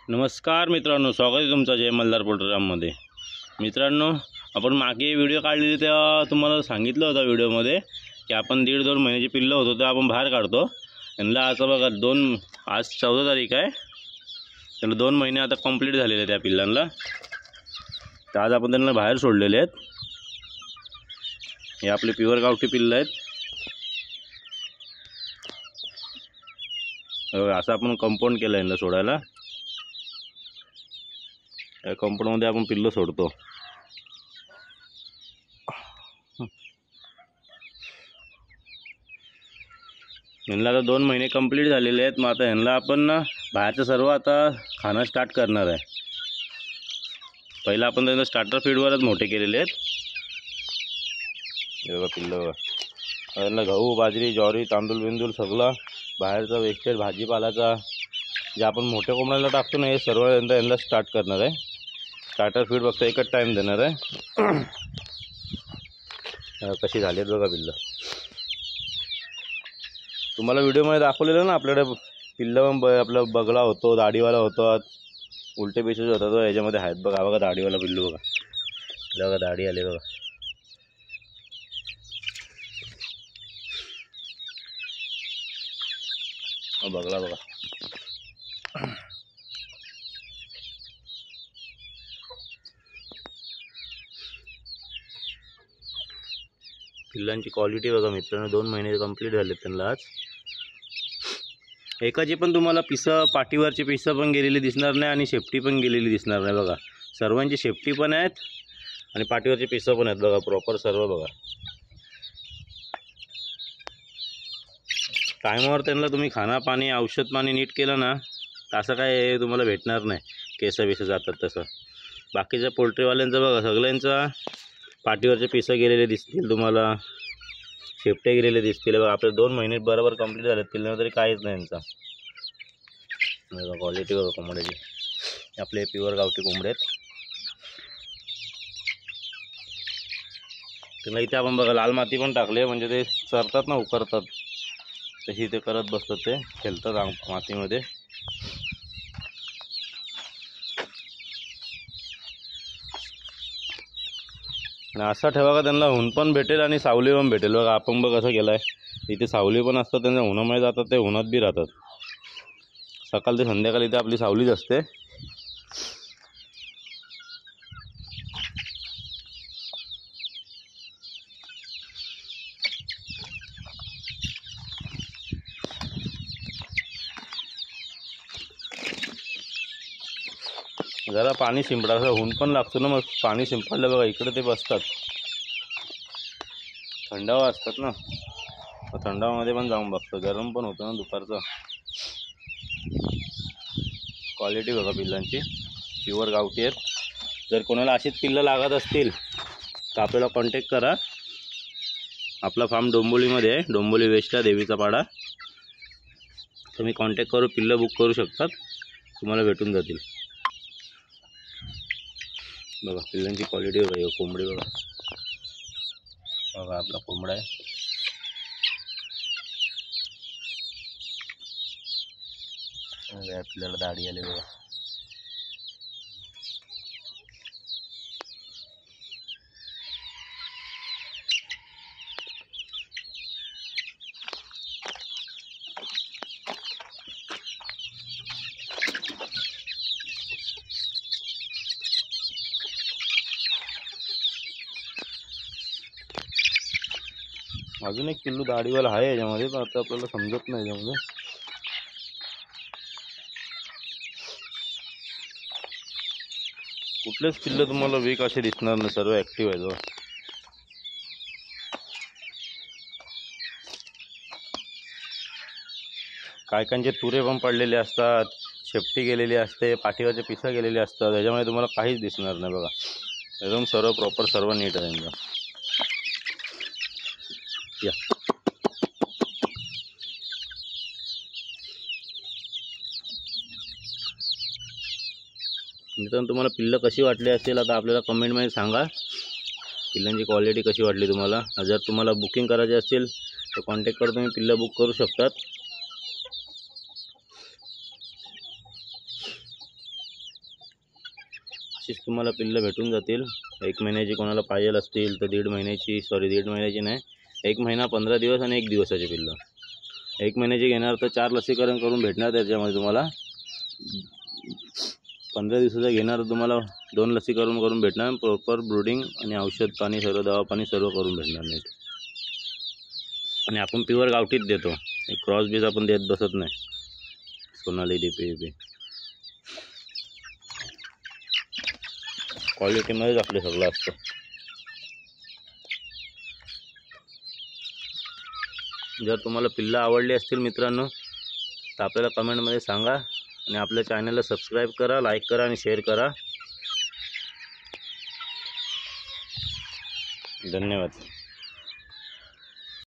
नमस्कार मित्रांनो, स्वागत आहे तुमचं जय मल्हार पोल्ट्री फार्ममध्ये। मित्रांनो, आपण मागे व्हिडिओ काढलेली तेव्हा तुम्हाला सांगितलं होतं व्हिडिओमध्ये की आपण 1.5-2 महिन्याची पिल्लं होतो ते आपण बाहेर काढतो। यांना आता बघा आज 14 तारीख आहे, त्याला 2 महिने आता कंप्लीट झालेले आहेत त्या पिल्लांना। तर आज आपण त्यांना बाहेर सोडलेले आहेत। हे आपले प्युअर गावठी पिल्लं आहेत। असं आपण कंपाऊंड केलं यांना सोडायला। या कंपाऊंडमध्ये आपण पिल्लं सोडतो। यांना आता 2 महिने कंप्लीट झालेले आहेत। मग आता यांना आपण बाहेरचं सर्व आता खाणं स्टार्ट करणार आहे। पहिला आपण त्यांना स्टार्टर फीडवरच मोठे केलेले आहेत। हे बघा पिल्लं बघा, यांना गहू, बाजरी, ज्वारी, तांदूळ बिंदूळ सगळं बाहेरचा वेस्टेज भाजीपालाचा जे आपण मोठ्या कोंबड्याला टाकतो ना, हे सर्व यांना स्टार्ट करणार आहे। स्टार्टर फीड फक्त एकच टाइम देणार आहे। कशी झालीत बघा पिल्लं। तुम्हाला व्हिडिओमध्ये दाखवलेलं ना, आपल्याकडे पिल्लं आपला बगळा होतो, दाढीवाला होतो, उलटे पिशे होता, तो याच्यामध्ये आहेत बघा। बघा दाढीवाला पिल्लू बघा, बघा दाढी आले बघा। बगळा बघा। पिल्लांची क्वालिटी बघा मित्रांनो, 2 महिने कंप्लीट झाले त्यांना आज। एकाची पण तुम्हाला पिसं, पाठीवरची पिसं पण गेलेली दिसणार नाही आणि शेपटी पण गेलेली दिसणार नाही बघा। सर्वांची शेपटी पण आहेत आणि पाठीवरची पिसं पण आहेत बघा, प्रॉपर सर्व बघा। टायमावर त्यांना तुम्ही खाना पाणी, औषध पाणी नीट केलं ना, तर असं काय तुम्हाला भेटणार नाही केस बिसं जातात तसं। बाकीच्या पोल्ट्रीवाल्यांचं बघा, सगळ्यांचा पाठीवरचे पिसं गेलेले दिसतील तुम्हाला, शेपटे गेलेले दिसतील बघा। आपले 2 महिने बरोबर कंप्लीट झालेत, पिल्लांना तरी काहीच नाही यांचा। बघा क्वालिटी बघा कोंबड्याची, आपले प्युअर गावठी कोंबडे आहेत। त्यांना इथे आपण बघा लाल माती पण टाकले, म्हणजे ते चरतात ना, उकरतात, तशी ते करत बसतात, ते खेळतात मातीमध्ये। आणि असा ठेवा का त्यांना ऊन पण भेटेल आणि सावली पण भेटेल बघा। आपण बघ कसं केलं आहे, इथे सावली पण असतात, त्यांच्या उन्हामध्ये जातात ते उन्हात बी राहतात। सकाळ ते संध्याकाळी इथे आपली सावलीच असते। जरा पाणी शिंपडायचं, ऊन पण लागतो ना, मग पाणी शिंपडलं बघा इकडे ते बसतात। थंडावा असतात ना, थंडावामध्ये पण जाऊन बघतो, गरम पण होतं ना दुपारचं। क्वालिटी बघा पिल्लांची, प्युअर गावठी आहेत। जर कोणाला अशीच पिल्लं लागत असतील तर आपल्याला कॉन्टॅक्ट करा। आपला फार्म डोंबिवलीमध्ये आहे, डोंबिवली वेस्टला देवीचा पाडा। तुम्ही कॉन्टॅक्ट करू, पिल्लं बुक करू शकतात, तुम्हाला भेटून जातील। बघा पिल्लांची क्वालिटी बघा, कोंबडी बघा, बघा आपला कोंबडा आहे। आपल्याला दाढी आली बघा। अजून एक पिल्लू दाढीवाला आहे याच्यामध्ये, पण आता आपल्याला समजत नाही याच्यामध्ये। कुठलेच पिल्लं तुम्हाला वीक असे दिसणार नाही, सर्व ॲक्टिव्ह आहेत। काय कांचे तुरे पण पडलेले असतात, शेपटी गेलेली असते, पाठीवरचे पिसं गेलेले असतात, याच्यामध्ये तुम्हाला काहीच दिसणार नाही बघा। एकदम सर्व प्रॉपर सर्व नीट आहे यांचा। या मित्रांनो, तुम्हाला पिल्लं कशी वाटली असेल आता आपल्याला कमेंटमध्ये सांगा। पिल्लांची क्वालिटी कशी वाटली तुम्हाला। जर तुम्हाला बुकिंग करायची असेल तर कॉन्टॅक्ट करून तुम्ही पिल्लं बुक करू शकतात। अशीच तुम्हाला पिल्लं भेटून जातील. 1 महिन्याची कोणाला पाहिजे असतील तर 1.5 महिन्याची नाही, 1 महिना 15 दिवस आणि 1 दिवसाची पिल्लं. 1 महिन्याची घेणार तर 4 लसीकरण करून भेटणार त्याच्यामध्ये तुम्हाला. 15 दिवसाचं घेणार तर तुम्हाला 2 लसीकरण करून भेटणार. प्रॉपर ब्रूडिंग आणि औषध पाणी सर्व दवा पाणी सर्व करून भेटणार नीट. आणि आपण प्युअर गावठीच देतो, क्रॉस बीज आपण देत बसत नाही. सोनाली DP क्वालिटीमध्येच आपले सगळं असतं. जर तुम्हाला पिल्लं आवडली असतील मित्रांनो तर आपल्याला कमेंटमध्ये सांगा आणि आपल्या चॅनलला सबस्क्राईब करा, लाईक करा आणि शेअर करा. धन्यवाद.